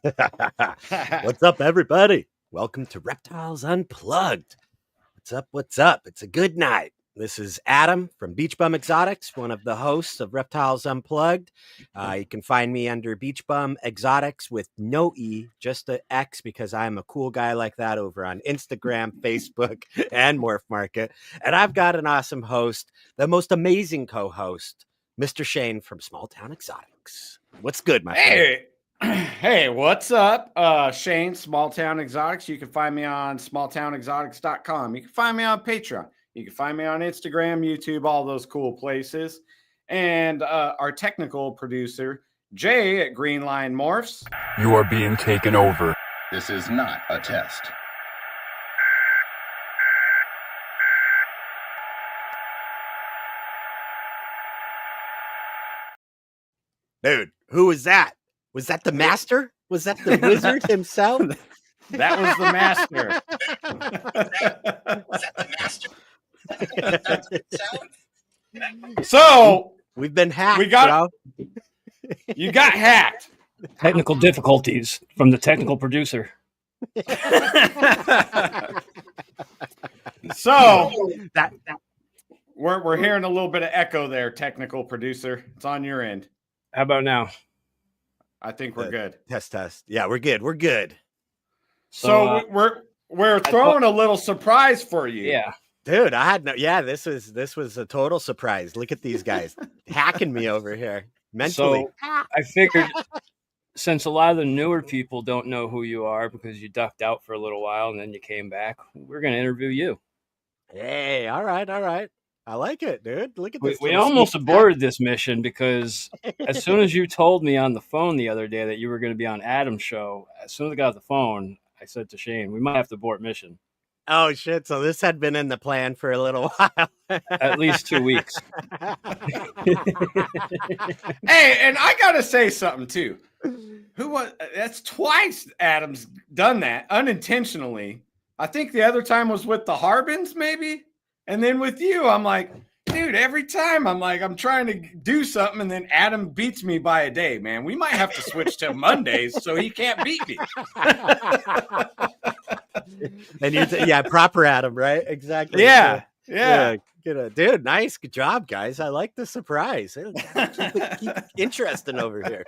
What's up, everybody? Welcome to Reptiles Unplugged. What's up? What's up? It's a good night. This is Adam from Beach Bum Xotics, one of the hosts of Reptiles Unplugged. You can find me under Beach Bum Xotics with no E, just an X, because I'm a cool guy like that over on Instagram, Facebook, and Morph Market. And I've got an awesome host, the most amazing co-host, Mr. Shane from Small Town Exotics. What's good, my friend? Hey, what's up? Shane, Small Town Exotics. You can find me on smalltownexotics.com. You can find me on Patreon. You can find me on Instagram, YouTube, all those cool places. And our technical producer, Jay at Greenline Morphs. You are being taken over. This is not a test. Dude, who was that? Was that the master? Was that the wizard himself? That was the master. Was that the master? So we've been hacked. You got hacked. Technical difficulties from the technical producer. So we're hearing a little bit of echo there, technical producer. It's on your end. How about now? I think we're good. Test. Yeah, we're good. We're good. So we're throwing a little surprise for you. Yeah. Dude, I had no. Yeah, this was a total surprise. Look at these guys hacking me over here mentally. So I figured, since a lot of the newer people don't know who you are because you ducked out for a little while and then you came back, we're going to interview you. Hey, all right. I like it, dude. Look at this. We almost aborted this mission because as soon as you told me on the phone the other day that you were going to be on Adam's show, as soon as I got off the phone, I said to Shane, we might have to abort mission. Oh, shit. So this had been in the plan for a little while. At least 2 weeks. Hey, and I got to say something, too. That's twice Adam's done that unintentionally. I think the other time was with the Harbins, maybe. And then with you, I'm like, dude, every time I'm trying to do something and then Adam beats me by a day, man. We might have to switch to Mondays so he can't beat me. And proper Adam, right? Exactly. Yeah. Dude, nice. Good job, guys. I like the surprise. Keep it interesting over here.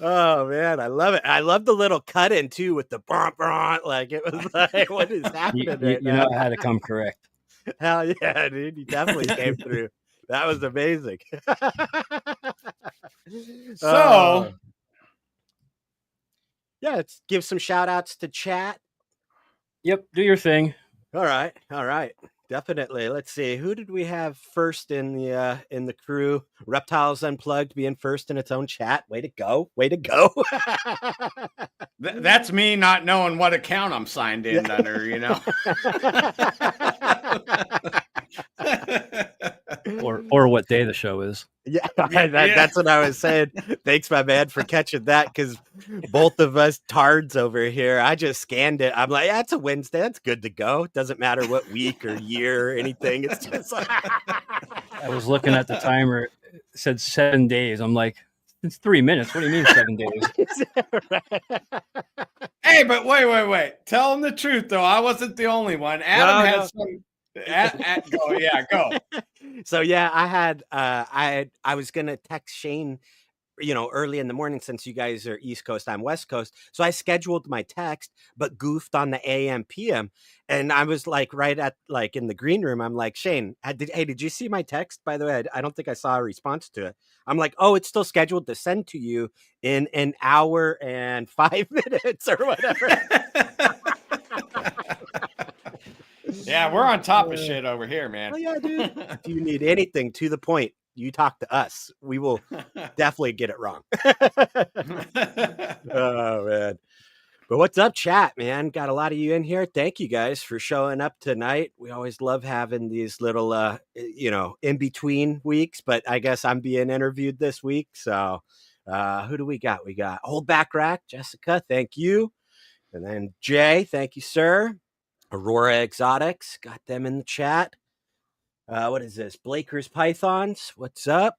Oh, man. I love it. I love the little cut in, too, with the bront. Like, it was like, what is happening You know how to come correct. Hell yeah, dude. You definitely came through. That was amazing. So, yeah, let's give some shout outs to chat. Yep, do your thing. All right. Definitely. Let's see. Who did we have first in the crew? Reptiles Unplugged being first in its own chat. Way to go. That's me not knowing what account I'm signed in under, you know. or what day the show is. Yeah, that's what I was saying. Thanks, my man, for catching that, because both of us tards over here, I just scanned it. I'm like, yeah, it's a Wednesday. That's good to go. Doesn't matter what week or year or anything. It's just like... I was looking at the timer. It said 7 days. I'm like, it's 3 minutes. What do you mean 7 days? Hey, but wait. Tell them the truth, though. I wasn't the only one. Adam had some... Go. So yeah, I was gonna text Shane, early in the morning, since you guys are East Coast, I'm West Coast. So I scheduled my text, but goofed on the AM PM, and I was like right at in the green room. I'm like, Shane, did you see my text? By the way, I don't think I saw a response to it. I'm like, oh, it's still scheduled to send to you in an hour and 5 minutes or whatever. Yeah, we're on top of shit over here, man. Oh, yeah, dude. If you need anything to the point, you talk to us. We will definitely get it wrong. Oh, man. But what's up, chat, man? Got a lot of you in here. Thank you guys for showing up tonight. We always love having these little, in-between weeks, but I guess I'm being interviewed this week. So who do we got? We got Old Back Rack, Jessica, thank you. And then Jay, thank you, sir. Aurora Exotics, got them in the chat. What is this? Blaker's Pythons. What's up?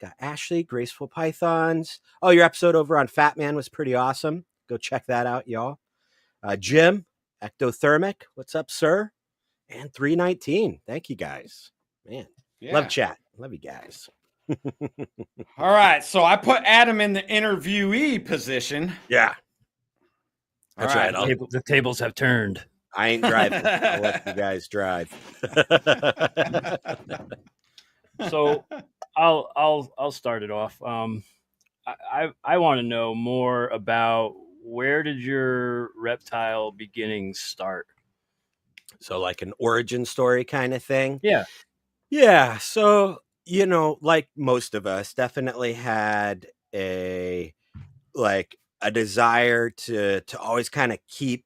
Got Ashley, Graceful Pythons. Oh, your episode over on Fat Man was pretty awesome. Go check that out, y'all. Jim, Ectothermic. What's up, sir? And 319. Thank you guys. Man, love chat. Love you guys. All right. So I put Adam in the interviewee position. Yeah. That's All right. The tables have turned. I ain't driving. I'll let you guys drive. So I'll start it off. I want to know more about, where did your reptile beginnings start? So like an origin story kind of thing. Yeah. Yeah. So, like most of us, definitely had a desire to always kind of keep,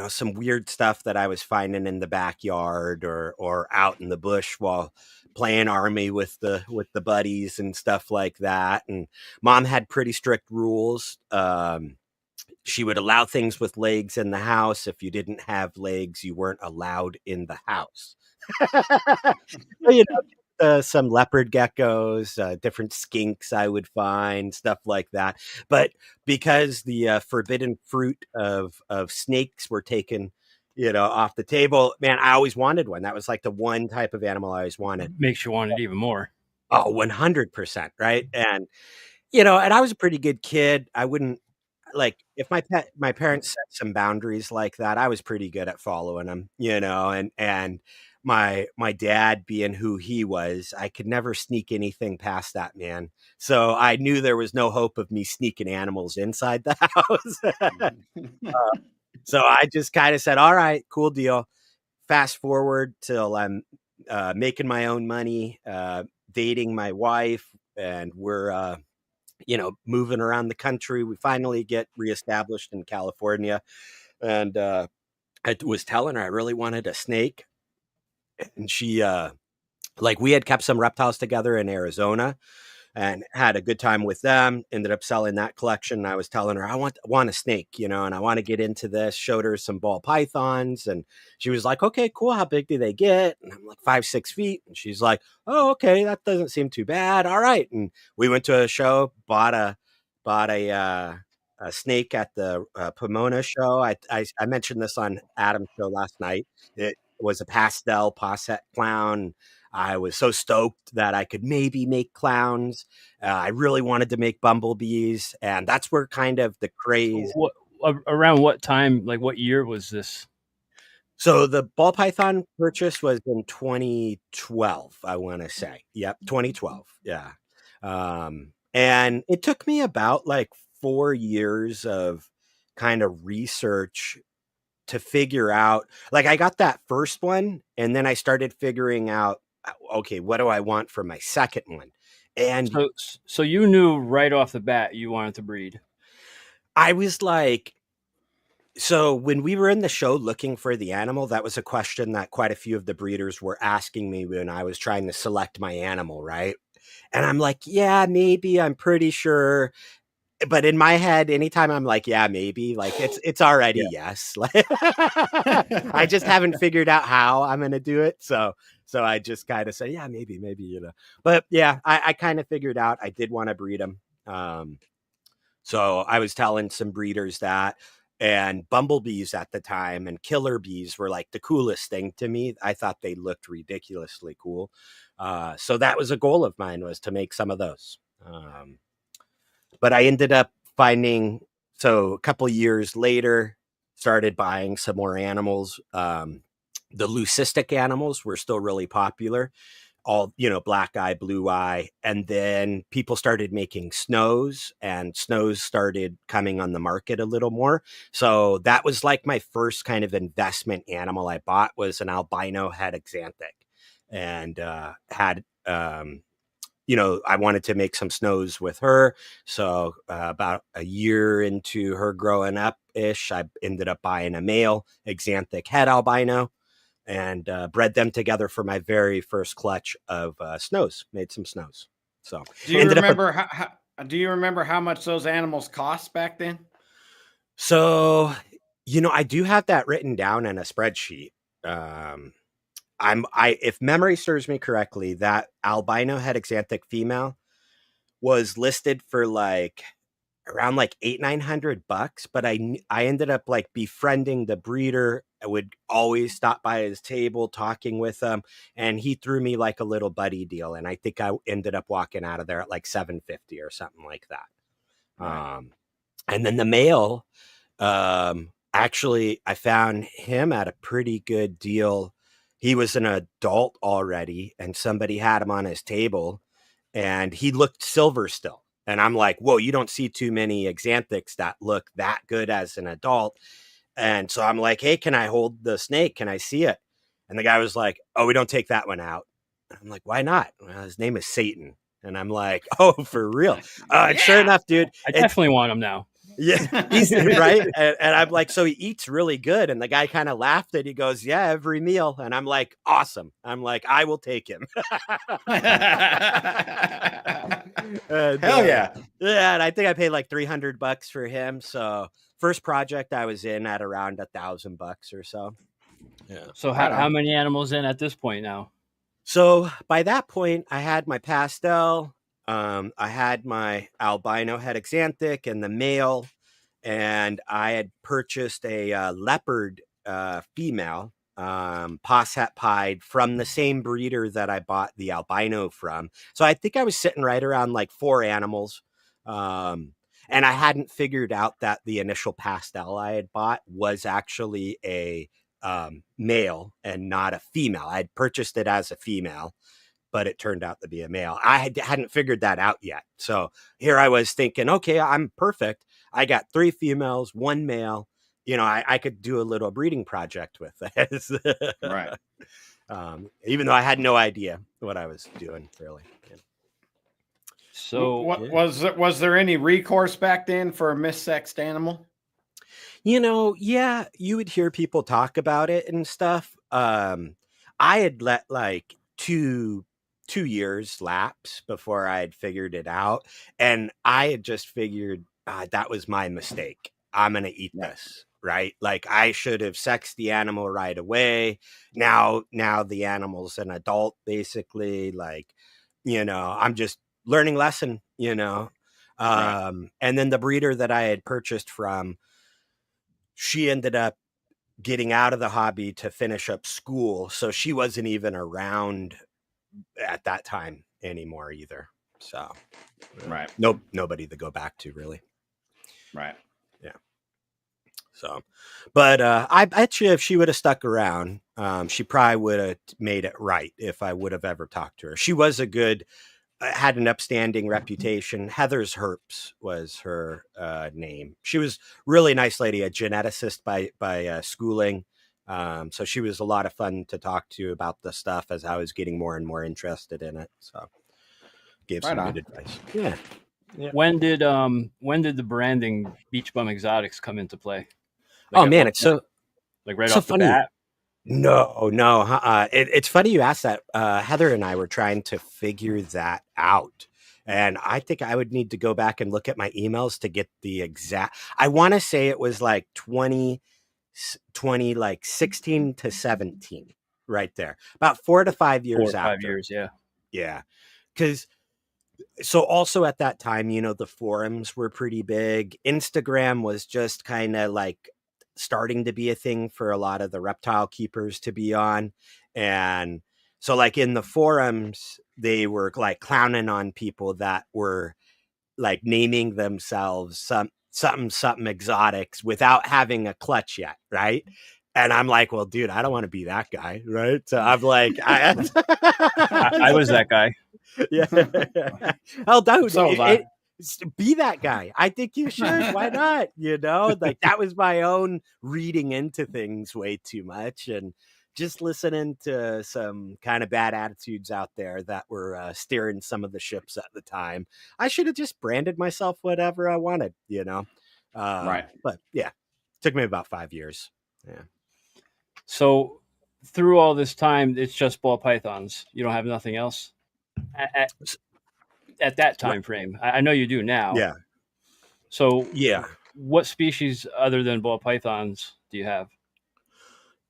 some weird stuff that I was finding in the backyard or out in the bush while playing army with the buddies and stuff like that. And mom had pretty strict rules. She would allow things with legs in the house. If you didn't have legs, you weren't allowed in the house. Some leopard geckos, different skinks I would find, stuff like that. But because the forbidden fruit of snakes were taken, off the table, man, I always wanted one. That was like the one type of animal I always wanted. Makes you want it even more. Oh, 100%. Right. And, and I was a pretty good kid. I wouldn't, if my parents set some boundaries like that, I was pretty good at following them, and my dad being who he was, I could never sneak anything past that man. So I knew there was no hope of me sneaking animals inside the house. So I just kind of said, all right, cool deal. Fast forward till I'm making my own money, dating my wife, and we're moving around the country. We finally get reestablished in California. And I was telling her I really wanted a snake. And she, we had kept some reptiles together in Arizona and had a good time with them. Ended up selling that collection. And I was telling her, I want a snake, and I want to get into this. Showed her some ball pythons. And she was like, okay, cool. How big do they get? And I'm like 5-6 feet. And she's like, oh, okay. That doesn't seem too bad. All right. And we went to a show, bought a snake at the Pomona show. I mentioned this on Adam's show last night. It was a pastel posset clown. I was so stoked that I could maybe make clowns. I really wanted to make bumblebees, and that's where kind of the craze. Around what time, what year was this? So the ball python purchase was in 2012, I want to say. Yep, 2012. Yeah. And it took me about 4 years of kind of research to figure out, I got that first one, and then I started figuring out, okay, what do I want for my second one? And so you knew right off the bat you wanted to breed. I was so when we were in the show looking for the animal, that was a question that quite a few of the breeders were asking me when I was trying to select my animal, right? And I'm like, yeah, maybe, I'm pretty sure. But in my head, anytime I'm like, yeah, maybe, it's already yes. I just haven't figured out how I'm going to do it. So I just kind of say, yeah, maybe, But yeah, I kind of figured out I did want to breed them. So I was telling some breeders that, and bumblebees at the time and killer bees were the coolest thing to me. I thought they looked ridiculously cool. So that was a goal of mine, was to make some of those. But I ended up finding, so a couple years later, started buying some more animals. The leucistic animals were still really popular, all, black eye, blue eye. And then people started making snows, and snows started coming on the market a little more. So that was my first kind of investment animal I bought, was an albino hexanthic, and had, I wanted to make some snows with her. So about a year into her growing up ish, I ended up buying a male xanthic head albino and bred them together for my very first clutch of snows. Made some snows. So do you remember how much those animals cost back then? So, I do have that written down in a spreadsheet. If memory serves me correctly, that albino hexanthic female was listed for like around like $800-900, but I ended up like befriending the breeder. I would always stop by his table talking with him, and he threw me like a little buddy deal, and I think I ended up walking out of there at like $750 or something like that. Right. And then the male, actually I found him at a pretty good deal. He was an adult already, and somebody had him on his table, and he looked silver still. And I'm like, whoa, you don't see too many Xanthics that look that good as an adult. And so I'm like, hey, can I hold the snake? Can I see it? And the guy was like, oh, we don't take that one out. And I'm like, why not? Well, his name is Satan. And I'm like, oh, for real? And sure enough, dude, I definitely want him now. yeah, he's right. And I'm like, so he eats really good. And the guy kind of laughed and he goes, yeah, every meal. And I'm like, awesome. I'm like, I will take him. And, Hell yeah. Yeah. And I think I paid like $300 for him. So first project I was in at around $1,000 or so. Yeah. So how many animals in at this point now? So by that point, I had my pastel. I had my albino head Xanthic and the male, and I had purchased a leopard female, Posset Pied, from the same breeder that I bought the albino from. So I think I was sitting right around like 4 animals. And I hadn't figured out that the initial pastel I had bought was actually a male and not a female. I had purchased it as a female, but it turned out to be a male. I hadn't figured that out yet. So here I was thinking, okay, I'm perfect. I got 3 females, 1 male. You know, I could do a little breeding project with this. Right. Even though I had no idea what I was doing, really. Yeah. So Was there any recourse back then for a missexed animal? You know, yeah, you would hear people talk about it and stuff. I had let like two years lapse before I had figured it out. And I had just figured that was my mistake. I'm going to eat this, right? Like I should have sexed the animal right away. Now the animal's an adult, basically. Like, you know, I'm just learning lesson, you know. Right. And then the breeder that I had purchased from, she ended up getting out of the hobby to finish up school. So she wasn't even around at that time anymore either. So, Right. Nobody to go back to, really. Right. Yeah. So, but I bet you if she would have stuck around, she probably would have made it right if I would have ever talked to her. She was had an upstanding reputation. Heather's Herps was her name. She was really nice lady, a geneticist by schooling. So she was a lot of fun to talk to about the stuff as I was getting more and more interested in it. So gave some good advice. Yeah. When did the branding Beach Bum Xotics come into play? Like, oh man, it's so like right so off funny. the bat. No. It's funny you asked that. Heather and I were trying to figure that out. And I think I would need to go back and look at my emails to get the exact. I want to say it was like 20, like 16 to 17, right there. About 4 to 5 years 4 or 5 years, yeah. Yeah. Because so also at that time, you know, the forums were pretty big. Instagram was just kind of like starting to be a thing for a lot of the reptile keepers to be on. And so like in the forums, they were like clowning on people that were like naming themselves something exotics without having a clutch yet, right? And I'm like, well, dude, I don't want to be that guy, right? So I'm like, I was that guy. Yeah. Oh, dude, So be that guy. I think you should. Why not? You know, like that was my own reading into things way too much and just listening to some kind of bad attitudes out there that were steering some of the ships at the time. I should have just branded myself whatever I wanted, you know? Right. But yeah, took me about 5 years. Yeah. So through all this time, it's just ball pythons. You don't have nothing else at that time frame. I know you do now. Yeah. So yeah, what species other than ball pythons do you have?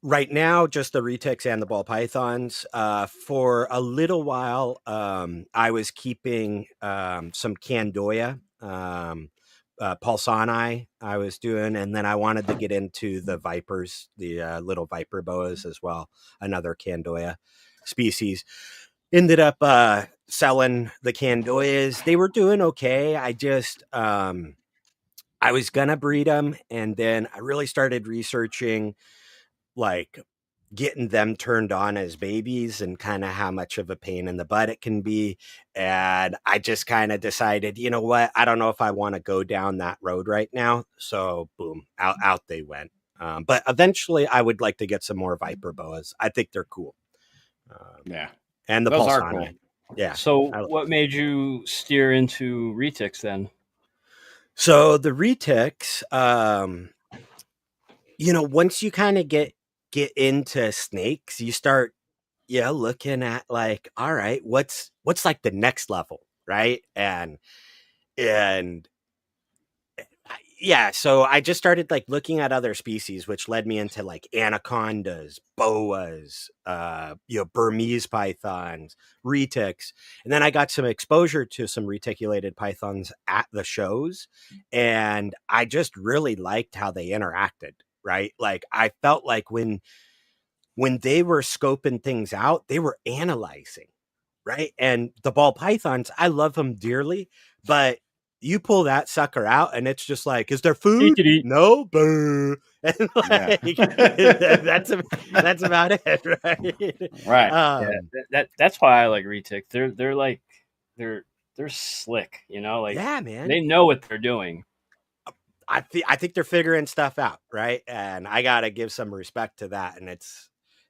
Right now, just the retics and the ball pythons. For a little while, I was keeping some Candoya, Paulsoni I was doing, and then I wanted to get into the vipers, the little viper boas as well, another Candoya species. Ended up selling the Candoyas. They were doing okay. I was gonna breed them, and then I really started researching like getting them turned on as babies and kind of how much of a pain in the butt it can be. And I just kind of decided, you know what? I don't know if I want to go down that road right now. So boom, out they went. But eventually I would like to get some more viper boas. I think they're cool. Yeah. And the Those are Paulsoni. cool. Yeah. So what made you steer into retics then? So the retics, once you kind of get into snakes, you start looking at like, all right, what's like the next level, right? And yeah, so I just started like looking at other species, which led me into like anacondas, boas, Burmese pythons, retics. And then I got some exposure to some reticulated pythons at the shows, and I just really liked how they interacted, right? Like I felt like when they were scoping things out, they were analyzing, right? And the ball pythons, I love them dearly, but you pull that sucker out and it's just like, is there food? Eat. No, boo. And like, that's about it, right? Right. That's why I like retic. They're like they're slick, like yeah, man. they know what they're doing. I think they're figuring stuff out, right? And I gotta give some respect to that. And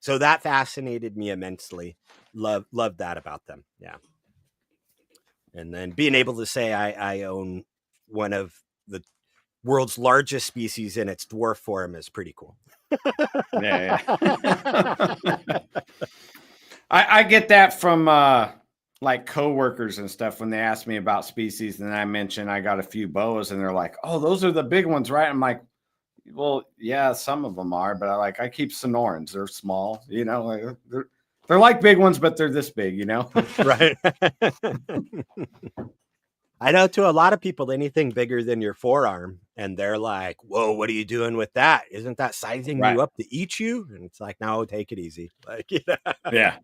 so that fascinated me immensely. Love that about them. Yeah. And then being able to say I own one of the world's largest species in its dwarf form is pretty cool. Yeah. I get that from like coworkers and stuff when they ask me about species, and I mention I got a few boas, and they're like, "Oh, those are the big ones, right?" I'm like, "Well, yeah, some of them are, but I keep Sonorans. They're small, like, they're like big ones, but they're this big, Right. I know to a lot of people, anything bigger than your forearm, and they're like, "Whoa, what are you doing with that? Isn't that sizing Right. you up to eat you?" And it's like, "No, take it easy." Like, Yeah.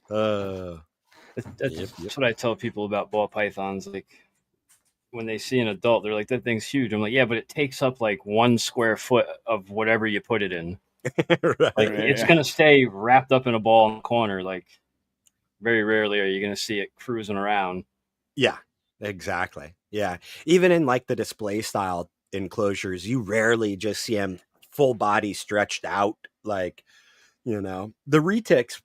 That's what I tell people about ball pythons. Like when they see an adult, they're like, "That thing's huge." I'm like, "Yeah, but it takes up like 1 square foot of whatever you put it in. Right. Like it's gonna stay wrapped up in a ball in the corner. Like very rarely are you gonna see it cruising around." Yeah, exactly. Yeah. Even in like the display style enclosures, you rarely just see them full body stretched out. Like, the retics,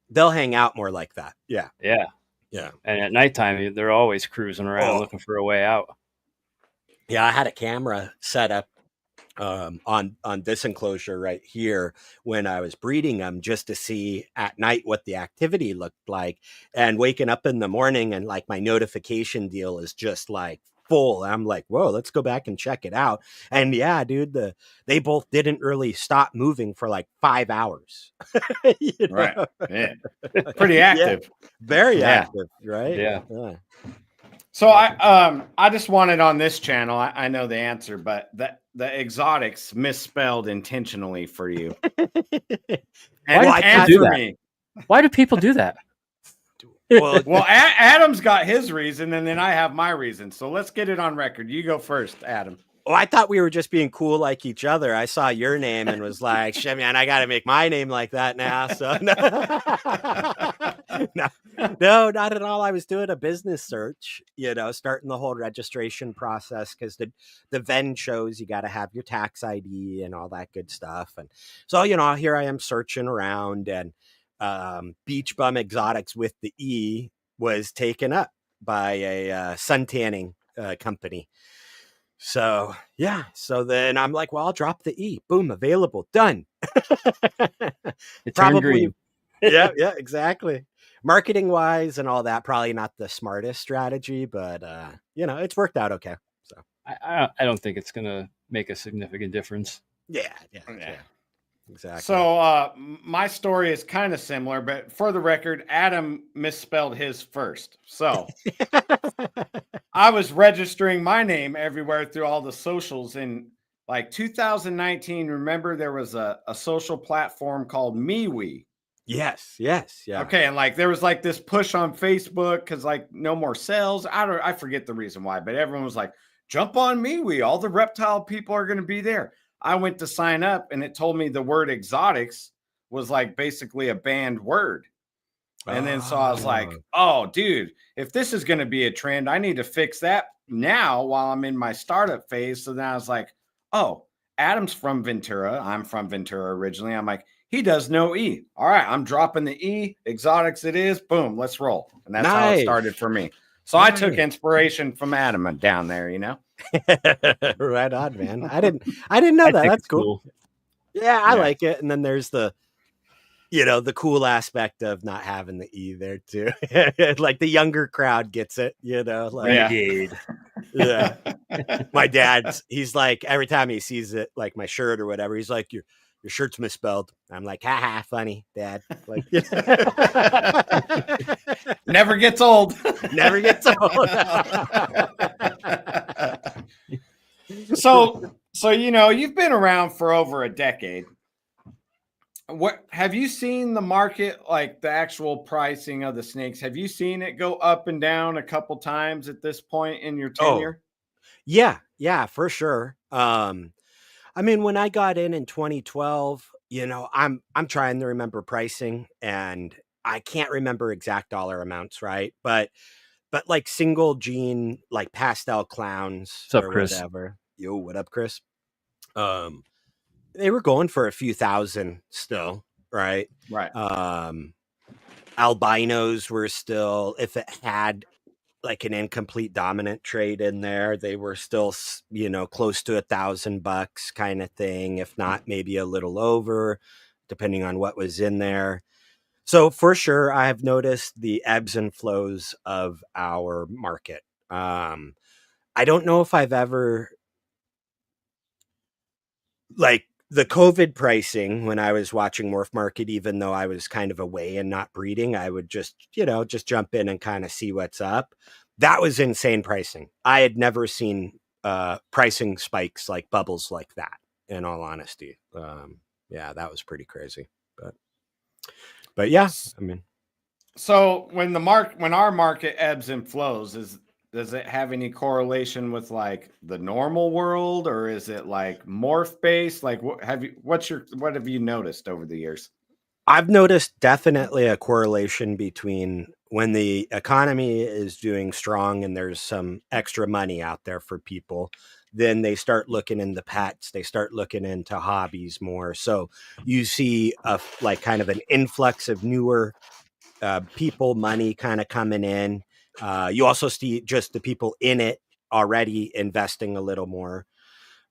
they'll hang out more like that. Yeah. Yeah. Yeah. And at nighttime, they're always cruising around looking for a way out. Yeah. I had a camera set up on this enclosure right here when I was breeding them, just to see at night what the activity looked like, and waking up in the morning and like my notification deal is just like full. I'm like, whoa, let's go back and check it out. And yeah, dude, they both didn't really stop moving for like 5 hours. Right. Yeah. Pretty active. Yeah. Very active, right? Yeah. So I just wanted on this channel, I know the answer, but the exotics misspelled intentionally for you. Why do people do that? Well, Adam's got his reason, and then I have my reason. So let's get it on record. You go first, Adam. Oh, I thought we were just being cool like each other. I saw your name and was like, "Shit, man, I got to make my name like that now." So no, not at all. I was doing a business search, starting the whole registration process, because the VEN shows you got to have your tax ID and all that good stuff. And so, here I am searching around, and Beach Bum Xotics with the E was taken up by a sun tanning company. So yeah, so then I'm like, well, I'll drop the E. Boom, available, done. It turned green. yeah, exactly. Marketing wise and all that, probably not the smartest strategy, but it's worked out okay. So I don't think it's gonna make a significant difference. Yeah. Exactly. So my story is kind of similar, but for the record, Adam misspelled his first. So I was registering my name everywhere through all the socials in like 2019. Remember, there was a social platform called MeWe. yes. Yeah. Okay, and like there was like this push on Facebook because like no more sales. I forget the reason why, but everyone was like, jump on MeWe. All the reptile people are going to be there. I went to sign up and it told me the word exotics was like basically a banned word. And then so I was like, oh, dude, if this is going to be a trend, I need to fix that now while I'm in my startup phase. So then I was like, oh, Adam's from Ventura. I'm from Ventura originally. I'm like, he does no E. All right, I'm dropping the E. Exotics it is. Boom, let's roll. And that's how it started for me. So I took inspiration from Adam down there, you know? Right on, man. I didn't know that. That's cool. Yeah, I like it. And then there's the cool aspect of not having the E there too. Like the younger crowd gets it, like Renegade. yeah. My dad's, he's like, every time he sees it, like my shirt or whatever, he's like, your shirt's misspelled. I'm like, haha, funny, Dad. Like, never gets old. Never gets old. So you've been around for over a decade. What have you seen the market, like the actual pricing of the snakes? Have you seen it go up and down a couple times at this point in your tenure? Yeah, for sure. I mean, when I got in 2012, I'm trying to remember pricing and I can't remember exact dollar amounts, right? But like single gene, like pastel clowns What's up, or Chris? whatever. Yo, what up, Chris? They were going for a few thousand still, right? Right. Albinos were still, if it had like an incomplete dominant trait in there, they were still, close to $1,000 kind of thing. If not, maybe a little over, depending on what was in there. So for sure, I have noticed the ebbs and flows of our market. I don't know if I've ever, like the COVID pricing when I was watching Morph Market, even though I was kind of away and not breeding, I would just jump in and kind of see what's up. That was insane pricing. I had never seen pricing spikes like bubbles like that, in all honesty. Yeah, that was pretty crazy. But yeah, I mean. So when our market ebbs and flows, does it have any correlation with like the normal world, or is it like morph based? Like what have you noticed over the years? I've noticed definitely a correlation between when the economy is doing strong and there's some extra money out there for people, then they start looking into pets, they start looking into hobbies more. So you see like kind of an influx of newer people, money kind of coming in. You also see just the people in it already investing a little more.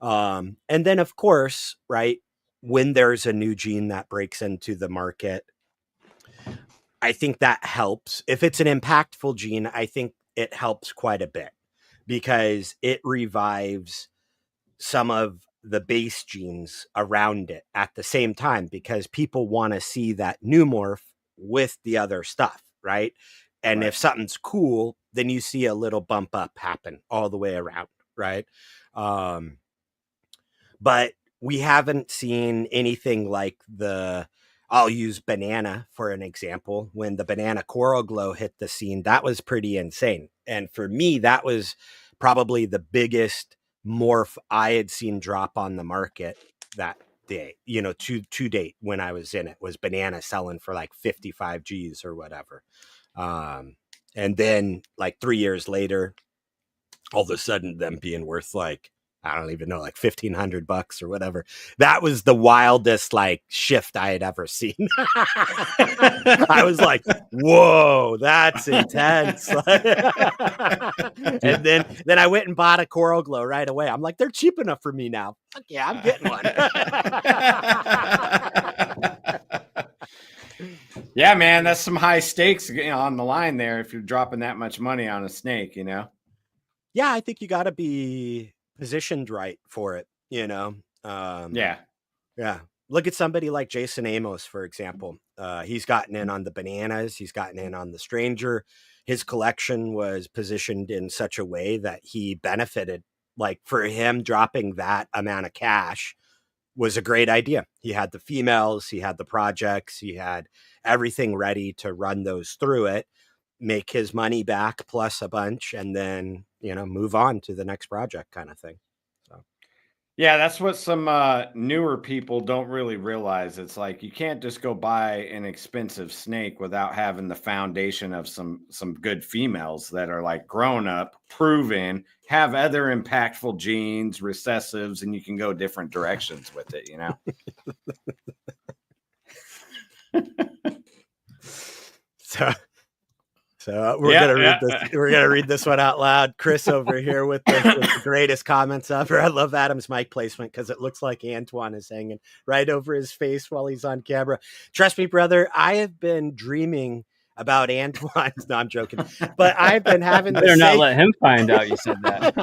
And then, of course, right, when there's a new gene that breaks into the market, I think that helps. If it's an impactful gene, I think it helps quite a bit because it revives some of the base genes around it at the same time, because people want to see that new morph with the other stuff, right? And if something's cool, then you see a little bump up happen all the way around, right? But we haven't seen anything like I'll use banana for an example. When the banana coral glow hit the scene, that was pretty insane. And for me, that was probably the biggest morph I had seen drop on the market that day, to date when I was in it, was banana selling for like 55 G's or whatever. And then like 3 years later, all of a sudden them being worth like, I don't even know, like $1,500 or whatever. That was the wildest like shift I had ever seen. I was like, whoa, that's intense. And then I went and bought a coral glow right away. I'm like, they're cheap enough for me now. Fuck yeah, I'm getting one. Yeah, man, that's some high stakes on the line there if you're dropping that much money on a snake, Yeah, I think you got to be positioned right for it. you know. Yeah. Yeah. Look at somebody like Jason Amos, for example. He's gotten in on the bananas. He's gotten in on the stranger. His collection was positioned in such a way that he benefited. Like for him, dropping that amount of cash was a great idea. He had the females, he had the projects, he had everything ready to run those through it, make his money back plus a bunch, and then, move on to the next project kind of thing. So. Yeah, that's what some newer people don't really realize. It's like you can't just go buy an expensive snake without having the foundation of some good females that are like grown up, proven, have other impactful genes, recessives, and you can go different directions with it, So we're gonna read this. We're gonna read this one out loud. Chris over here with the greatest comments ever. I love Adam's mic placement because it looks like Antoine is hanging right over his face while he's on camera. Trust me, brother. I have been dreaming about Antoine's. No, I'm joking. But I've been having better not let him find out you said that.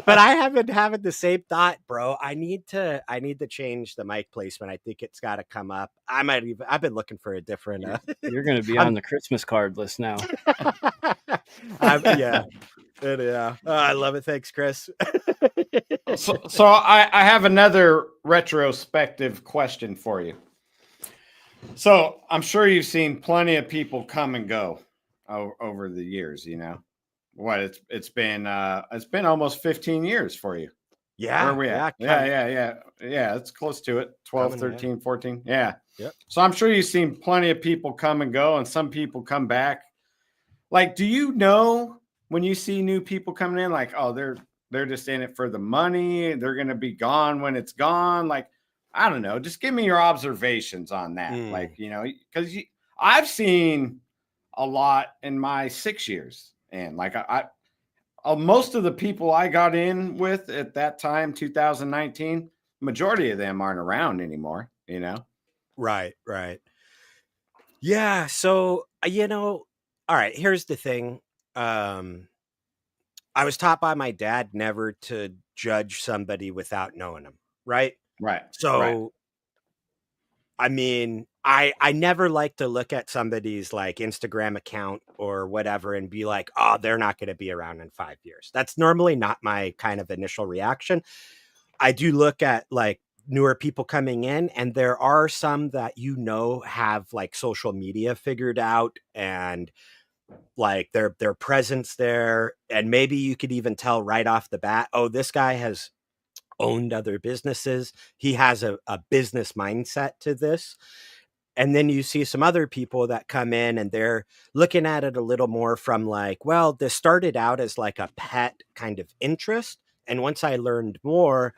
But I have been having the same thought, bro. I need to change the mic placement. I think it's got to come up. I've been looking for a different. You're going to be on the Christmas card list now. Yeah. Oh, I love it. Thanks, Chris. So I have another retrospective question for you. So I'm sure you've seen plenty of people come and go over the years, What it's been almost 15 years for you. Yeah. Where are we at? Yeah. It's close to it. 12, 13, 14. Yeah. Yep. So I'm sure you've seen plenty of people come and go, and some people come back. Like, do you know when you see new people coming in, like, oh, they're just in it for the money, they're going to be gone when it's gone? Like, I don't know. Just give me your observations on that. Like, because I've seen a lot in my 6 years. And like most of the people I got in with at that time, 2019, majority of them aren't around anymore, Right. Yeah. So, all right, here's the thing. I was taught by my dad never to judge somebody without knowing them. Right. Right. So, I mean, I never like to look at somebody's like Instagram account or whatever and be like, oh, they're not going to be around in 5 years. That's normally not my kind of initial reaction. I do look at like newer people coming in, and there are some that have like social media figured out and like their presence there, and maybe you could even tell right off the bat, oh, this guy has owned other businesses. He has a business mindset to this. And then you see some other people that come in and they're looking at it a little more from like, well, this started out as like a pet kind of interest. And once I learned more,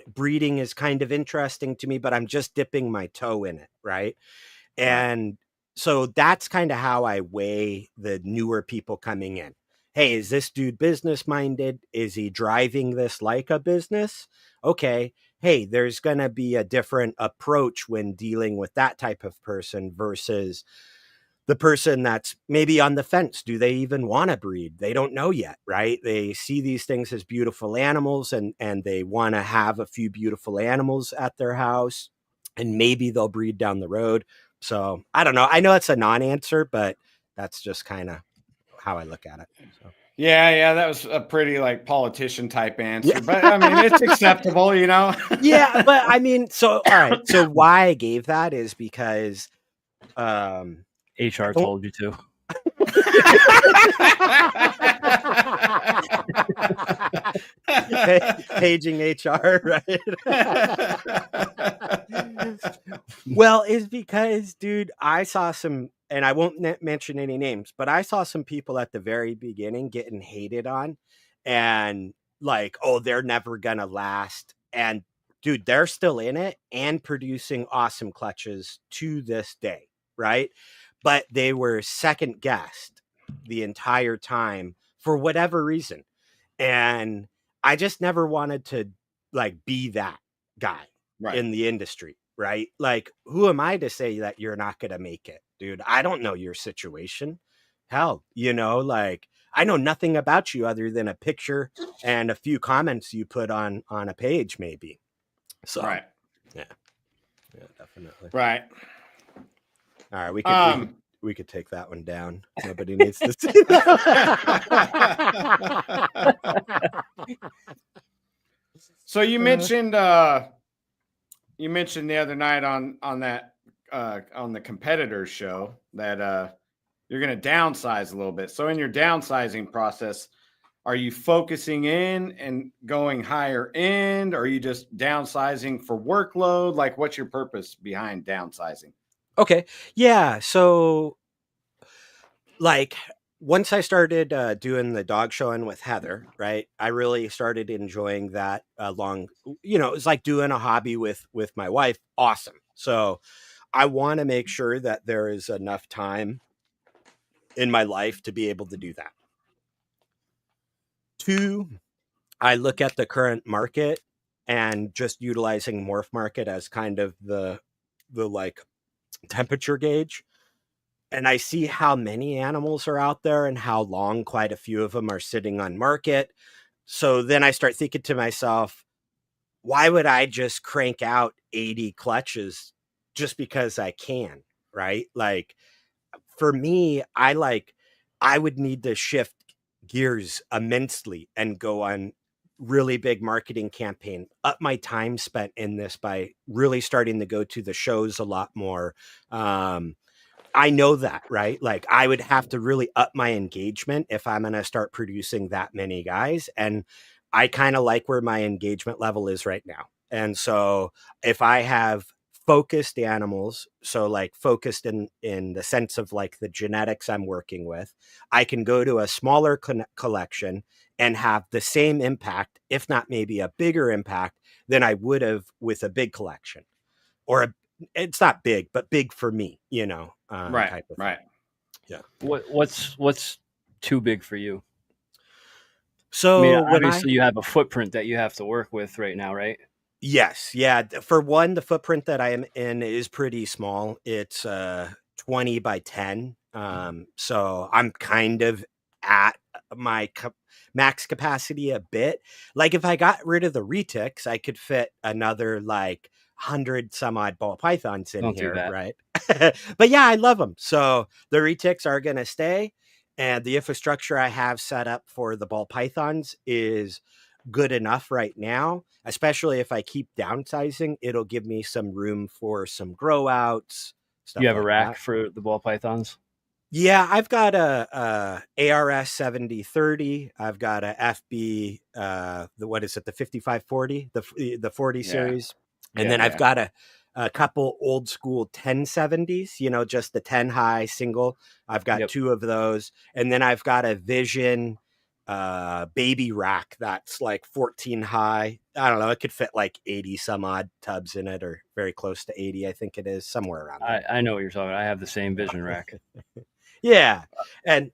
breeding is kind of interesting to me, but I'm just dipping my toe in it. Right. And so that's kind of how I weigh the newer people coming in. Hey, is this dude business minded? Is he driving this like a business? Okay. Hey, there's going to be a different approach when dealing with that type of person versus the person that's maybe on the fence. Do they even want to breed? They don't know yet, right? They see these things as beautiful animals and they want to have a few beautiful animals at their house, and maybe they'll breed down the road. So I don't know. I know it's a non-answer, but that's just kind of how I look at it. So. Yeah, that was a pretty like politician type answer, but I mean, it's acceptable, Yeah, but I mean, so all right. So why I gave that is because HR told you to. Paging HR, right? Well, it's because, dude, I saw some, and I won't mention any names, but I saw some people at the very beginning getting hated on and like, oh, they're never gonna last. And dude, they're still in it and producing awesome clutches to this day, right? But they were second guessed the entire time for whatever reason. And I just never wanted to like be that guy in the industry, right? Like, who am I to say that you're not going to make it, dude? I don't know your situation. Hell, like I know nothing about you other than a picture and a few comments you put on a page, maybe. So, Right. Yeah, definitely. Right. All right, we could take that one down. Nobody needs to see that. So you mentioned the other night on that on the competitors show that you're going to downsize a little bit. So in your downsizing process, are you focusing in and going higher end? Or are you just downsizing for workload? Like, what's your purpose behind downsizing? Okay. Yeah. So, like, once I started doing the dog showing with Heather, right, I really started enjoying that it was like doing a hobby with my wife. Awesome. So I want to make sure that there is enough time in my life to be able to do that. Two, I look at the current market and just utilizing Morph Market as kind of the like temperature gauge. And I see how many animals are out there and how long quite a few of them are sitting on market. So then I start thinking to myself, why would I just crank out 80 clutches just because I can, right? Like, for me, I would need to shift gears immensely and go on really big marketing campaign, up my time spent in this by really starting to go to the shows a lot more. I know that, right? Like, I would have to really up my engagement if I'm going to start producing that many guys. And I kind of like where my engagement level is right now. And so if I have focused animals, so like focused in the sense of like the genetics I'm working with, I can go to a smaller collection and have the same impact, if not maybe a bigger impact than I would have with a big collection, or it's not big, but big for me, Right. type of Right. thing. Yeah. What's too big for you? So I mean, obviously you have a footprint that you have to work with right now, right? Yes. Yeah. For one, the footprint that I am in is pretty small. It's 20 by 10. So I'm kind of at my max capacity a bit. Like, if I got rid of the retics, I could fit another like 100 some odd ball pythons in Don't do here, that. right? But yeah, I love them. So the retics are going to stay. And the infrastructure I have set up for the ball pythons is good enough right now, especially if I keep downsizing. It'll give me some room for some grow outs, stuff You have like a rack that. for the ball pythons? Yeah, I've got a ARS 7030. I've got a FB what is it, the 5540, the 40 series. And then I've got a couple old school 1070s, just the 10 high single. I've got two of those. And then I've got a Vision baby rack that's like 14 high. I don't know, it could fit like 80 some odd tubs in it, or very close to 80, I think it is, somewhere around there. I know what you're talking about. I have the same Vision rack. Yeah. And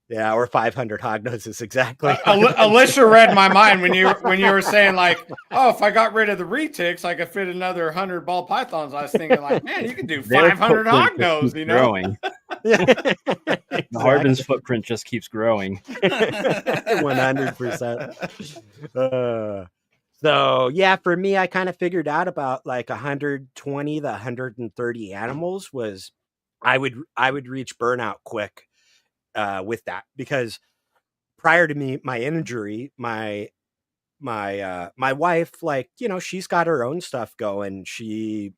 yeah, or 500 hognoses, exactly. Alicia read my mind when you were saying like, oh, if I got rid of the retics, I could fit another 100 ball pythons. I was thinking like, man, you could do 500 hognose, growing. Exactly. The Harbin's footprint just keeps growing. 100%. So yeah, for me, I kind of figured out about like 120 to 130 animals was I would reach burnout quick with that, because prior to my injury, my wife, like, she's got her own stuff going. She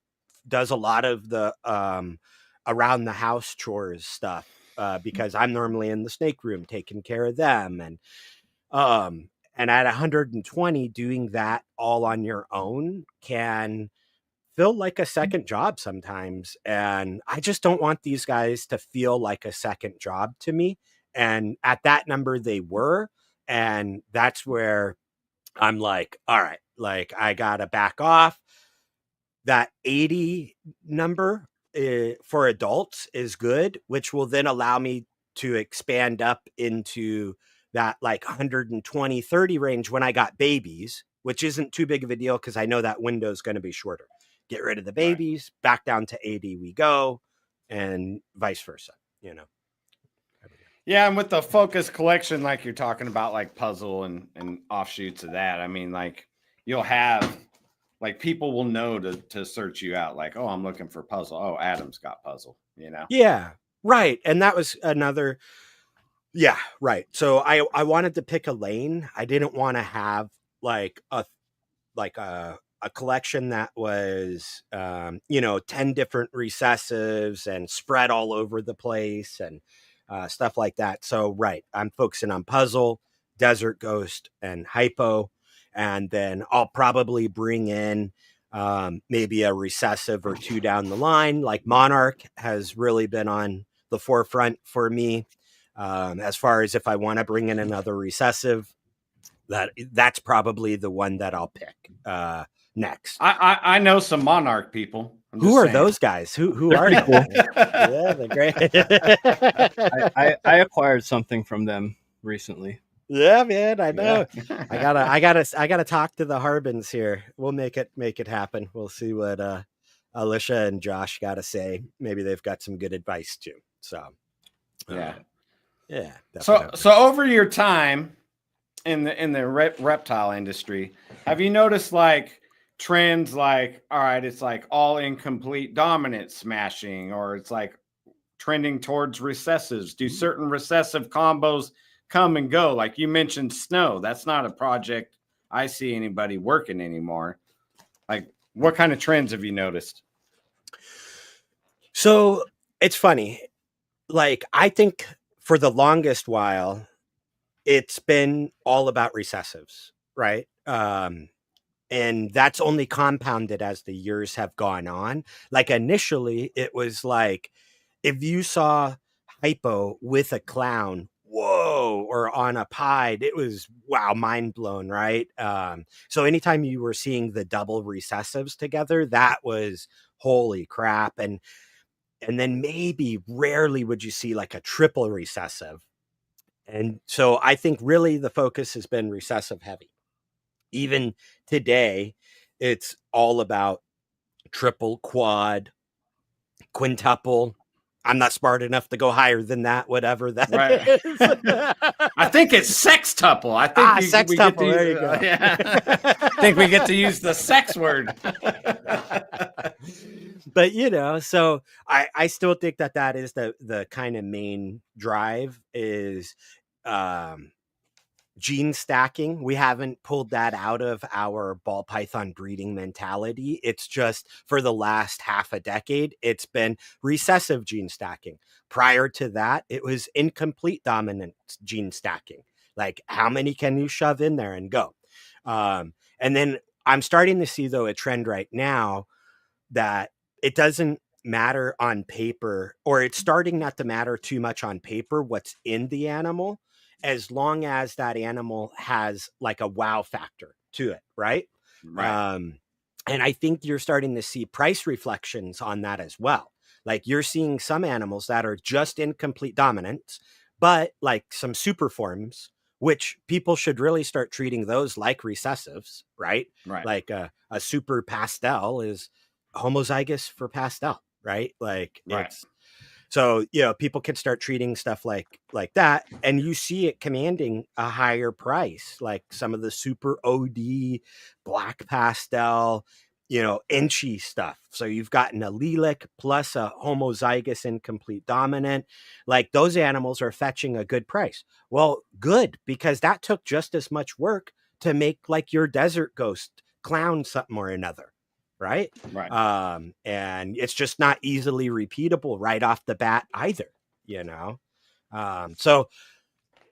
does a lot of the around the house chores stuff because I'm normally in the snake room taking care of them. And at 120, doing that all on your own can feel like a second job sometimes. And I just don't want these guys to feel like a second job to me. And at that number, they were. And that's where I'm like, all right, like, I got to back off. That 80 number for adults is good, which will then allow me to expand up into that like 120, 30 range when I got babies, which isn't too big of a deal because I know that window is going to be shorter. Get rid of the babies, back down to 80 we go, and vice versa, Yeah, Yeah, and with the focus collection, like you're talking about, like puzzle and offshoots of that, I mean, like you'll have, like people will know to search you out. Like, oh, I'm looking for puzzle. Oh, Adam's got puzzle, you know? Yeah, right. And that was another, yeah, right. So I wanted to pick a lane. I didn't want to have like a collection that was 10 different recessives and spread all over the place and stuff like that. So right, I'm focusing on puzzle, desert ghost, and hypo, and then I'll probably bring in maybe a recessive or two down the line. Like Monarch has really been on the forefront for me, as far as if I want to bring in another recessive. That's probably the one that I'll pick next. I know some Monarch people. Who are those guys? Who are they? cool. Yeah, they're great. I acquired something from them recently. Yeah, man, I know. Yeah. I gotta talk to the Harbins here. We'll make it happen. We'll see what Alicia and Josh gotta say. Maybe they've got some good advice too. So Yeah. yeah. So over your time in the reptile industry, have you noticed like trends like, all right, it's like all incomplete dominant smashing, or it's like trending towards recessives? Do certain recessive combos come and go? Like you mentioned snow, that's not a project I see anybody working anymore. Like what kind of trends have you noticed? So it's funny. Like I think for the longest while, it's been all about recessives, right? And that's only compounded as the years have gone on. Like initially, it was like if you saw hypo with a clown, whoa, or on a pied, it was wow, mind blown, right? So anytime you were seeing the double recessives together, that was holy crap. And then maybe rarely would you see like a triple recessive. And so I think really the focus has been recessive heavy. Even today, it's all about triple, quad, quintuple. I'm not smart enough to go higher than that, whatever that is. I think it's sextuple. I think sextuple. There you go. Yeah. I think we get to use the sex word. But so I still think that is the kind of main drive is gene stacking. We haven't pulled that out of our ball python breeding mentality. It's just for the last half a decade, it's been recessive gene stacking. Prior to that, it was incomplete dominant gene stacking. Like how many can you shove in there and go? And then I'm starting to see though a trend right now that it doesn't matter on paper, or it's starting not to matter too much on paper what's in the animal, as long as that animal has like a wow factor to it, right? Right. And I think you're starting to see price reflections on that as well. Like you're seeing some animals that are just incomplete dominance, but like some super forms, which people should really start treating those like recessives, right? Right. Like a super pastel is homozygous for pastel, right? Like Right. it's so, people can start treating stuff like that, and you see it commanding a higher price, like some of the super OD black pastel, inchy stuff. So you've got an allelic plus a homozygous incomplete dominant. Like those animals are fetching a good price. Well, good, because that took just as much work to make like your desert ghost clown something or another. Right. And it's just not easily repeatable right off the bat either, so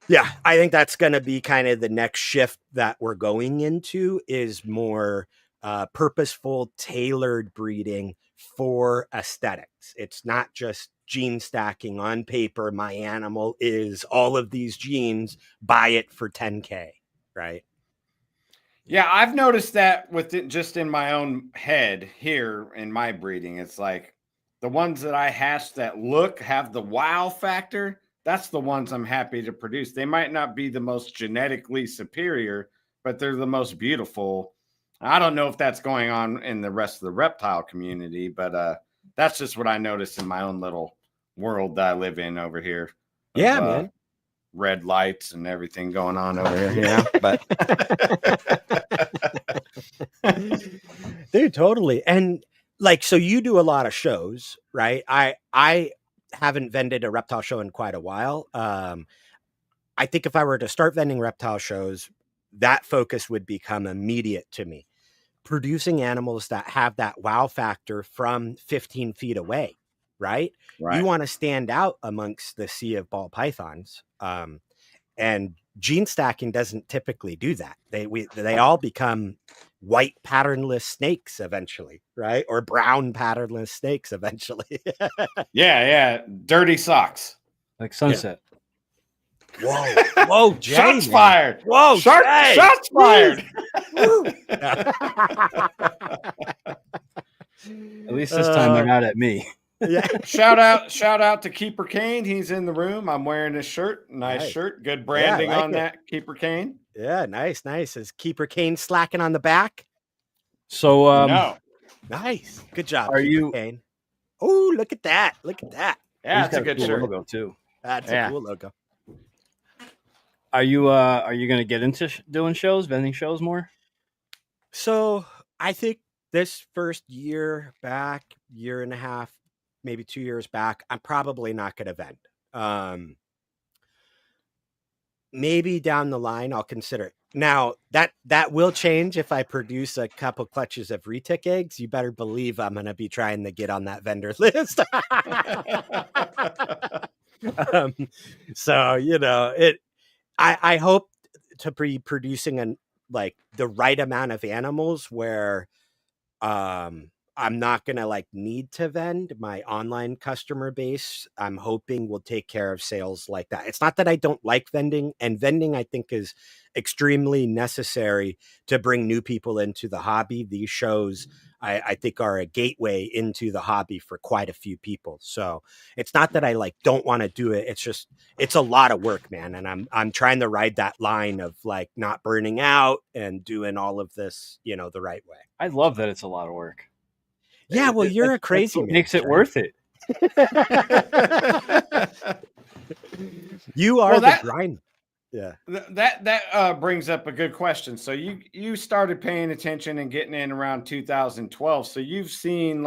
yeah, I think that's going to be kind of the next shift that we're going into is more purposeful, tailored breeding for aesthetics. It's not just gene stacking on paper. My animal is all of these genes, buy it for 10K. Right. Yeah, I've noticed that with it just in my own head here in my breeding. It's like the ones that I hatch that have the wow factor. That's the ones I'm happy to produce. They might not be the most genetically superior, but they're the most beautiful. I don't know if that's going on in the rest of the reptile community, but that's just what I noticed in my own little world that I live in over here. Yeah, man. red lights and everything going on over here, you know. But dude, totally. And like, so you do a lot of shows, right? I haven't vended a reptile show in quite a while. I think if I were to start vending reptile shows, that focus would become immediate to me. Producing animals that have that wow factor from 15 feet away, right? You want to stand out amongst the sea of ball pythons. And gene stacking doesn't typically do that. They all become white patternless snakes eventually, right? Or brown patternless snakes eventually. yeah, dirty socks. Like Sunset. Whoa, Jay, shots man. fired. Whoa, Jay. Shots fired. At least this time they're not at me. Yeah. Shout out to Keeper Kane. He's in the room. I'm wearing his shirt. Nice shirt. Good branding on that, Keeper Kane. Yeah, nice. Is Keeper Kane slacking on the back? So no. Nice. Good job, Are Keeper you Kane. Oh, look at that. Yeah, that's a good cool shirt. logo too. That's a cool logo. Are you going to get into doing shows, vending shows more? So I think this first year and a half, maybe 2 years back, I'm probably not going to vend. Maybe down the line I'll consider it. Now that will change if I produce a couple clutches of retic eggs. You better believe I'm going to be trying to get on that vendor list. So you know it. I hope to be producing the right amount of animals where I'm not going to need to vend. My online customer base, I'm hoping, will take care of sales like that. It's not that I don't like vending, and vending I think is extremely necessary to bring new people into the hobby. These shows I think are a gateway into the hobby for quite a few people. So it's not that I don't want to do it. It's just, it's a lot of work, man. And I'm trying to ride that line of not burning out and doing all of this, the right way. I love that it's a lot of work. Yeah, well, you're a crazy man. Makes it worth it. You are the grind. Yeah. That brings up a good question. So you started paying attention and getting in around 2012. So you've seen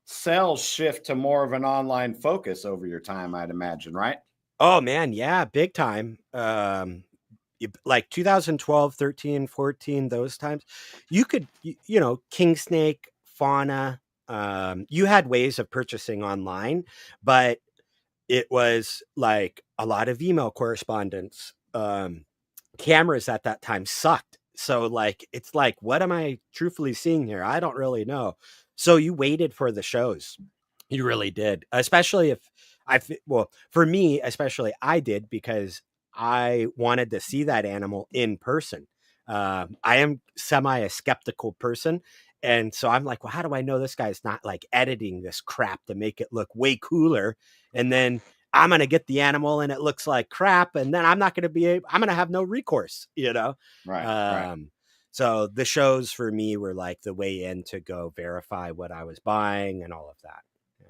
sales shift to more of an online focus over your time, I'd imagine, right? Oh man, yeah, big time. 2012, 13, 14, those times, you could, king snake, fauna, you had ways of purchasing online, but it was a lot of email correspondence. Cameras at that time sucked. So it's what am I truthfully seeing here? I don't really know. So you waited for the shows. You really did. Especially for me, especially I did, because I wanted to see that animal in person. I am a skeptical person. And so I'm well, how do I know this guy's not editing this crap to make it look way cooler? And then I'm going to get the animal and it looks like crap. And then I'm going to have no recourse, Right. Right. So the shows for me were the way in to go verify what I was buying and all of that. Yeah.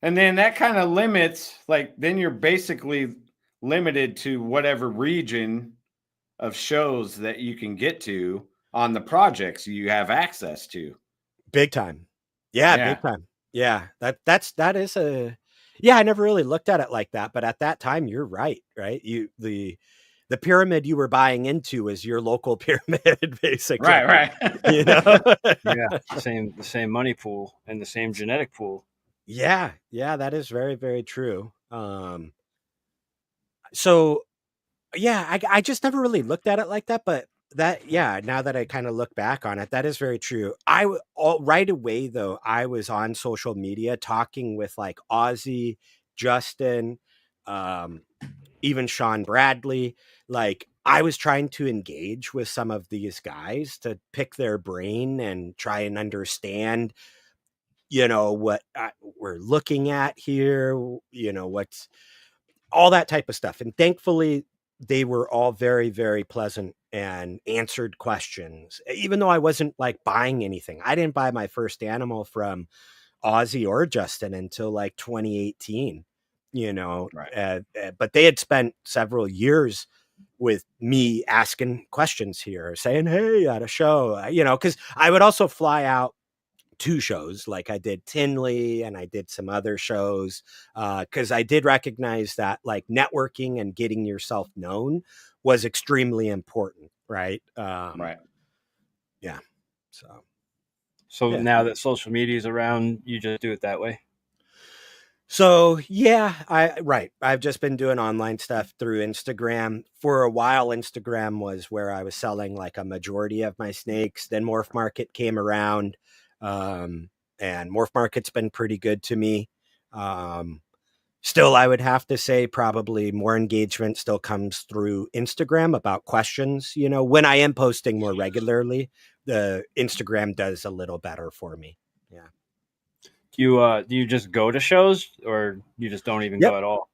And then that kind of limits, then you're basically limited to whatever region of shows that you can get to on the projects you have access to. Big time. Yeah. Big time. Yeah. That is I never really looked at it like that, but at that time you're right. The pyramid you were buying into is your local pyramid, basically. Right. Yeah. The same money pool and the same genetic pool. Yeah. That is very, very true. So yeah, I just never really looked at it like that, but now that I kind of look back on it, that is very true. Right away though, I was on social media talking with Ozzy, Justin, even Sean Bradley. I was trying to engage with some of these guys to pick their brain and try and understand, what we're looking at here, what's all that type of stuff. And thankfully, they were all very, very pleasant and answered questions, even though I wasn't buying anything. I didn't buy my first animal from Ozzy or Justin until 2018. Right. But they had spent several years with me asking questions here, saying, hey, at a show, because I would also fly out to shows, like I did Tinley and I did some other shows, because I did recognize that like networking and getting yourself known was extremely important, right? Right. Yeah. So Yeah. now that social media is around, you just do it that way. So yeah, I've just been doing online stuff through Instagram. For a while, Instagram was where I was selling like a majority of my snakes. Then Morph Market came around, and Morph Market's been pretty good to me. Still, I would have to say probably more engagement still comes through Instagram about questions. When I am posting more regularly, the Instagram does a little better for me. Yeah. Do you just go to shows, or you just don't even Yep. go at all?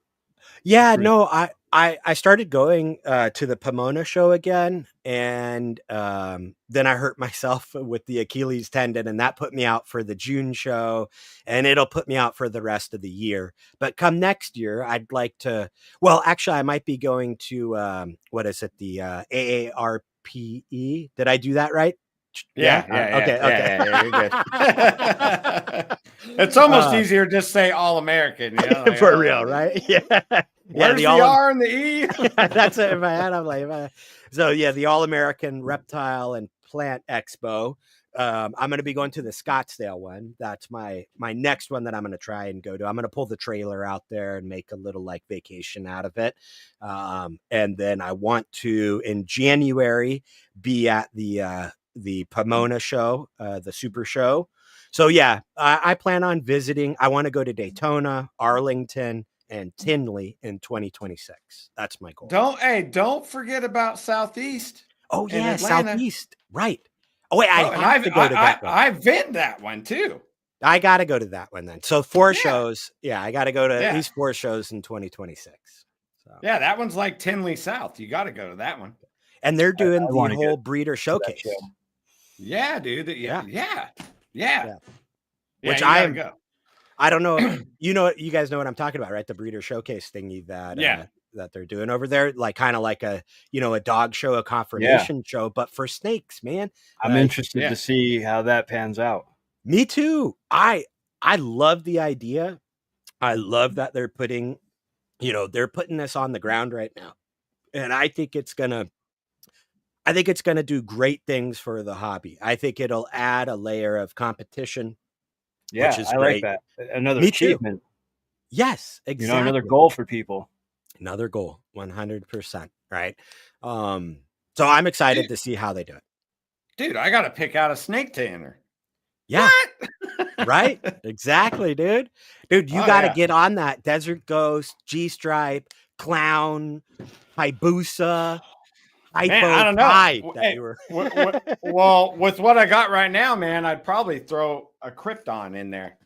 Yeah, no, I started going to the Pomona show again, and then I hurt myself with the Achilles tendon, and that put me out for the June show, and it'll put me out for the rest of the year. But come next year, I'd like to. Well, actually, I might be going to what is it? The AARPE. Did I do that right? Yeah. Okay. Yeah, you're good. It's almost easier to just say all American, like, for real, right? Yeah. Where's the R and the E? That's it in my head. I'm like, so yeah, the All American Reptile and Plant Expo. I'm going to be going to the Scottsdale one. That's my next one that I'm going to try and go to. I'm going to pull the trailer out there and make a little like vacation out of it. And then I want to in January be at the Pomona show, the Super Show. So yeah, I plan on visiting. I want to go to Daytona, Arlington, and Tinley in 2026. That's my goal. Don't forget about Southeast. Oh yeah, Atlanta. Southeast. Right. Oh wait, I have to go to that one. I've been that one too. I got to go to that one then. So 4 shows. Yeah, I got to go to at least 4 shows in 2026. So. Yeah, that one's like Tinley South. You got to go to that one. And they're doing the whole breeder showcase. Yeah, dude. Yeah. Which I don't know. You guys know what I'm talking about, right? The breeder showcase thingy that they're doing over there, like kind of like a dog show, a confirmation show, but for snakes, man. I'm interested to see how that pans out. Me too. I love the idea. I love that they're putting this on the ground right now. And I think it's gonna do great things for the hobby. I think it'll add a layer of competition. Yeah, which is I great. like that. Another achievement. Yes, exactly. Another goal for people. Another goal, 100%. Right. So I'm excited to see how they do it. Dude, I got to pick out a snake to enter. Yeah. Right. Exactly, dude. Dude, you got to get on that Desert Ghost, G-Stripe, Clown, Hayabusa. Man, I don't know. Well, with what I got right now, man, I'd probably throw a Krypton in there.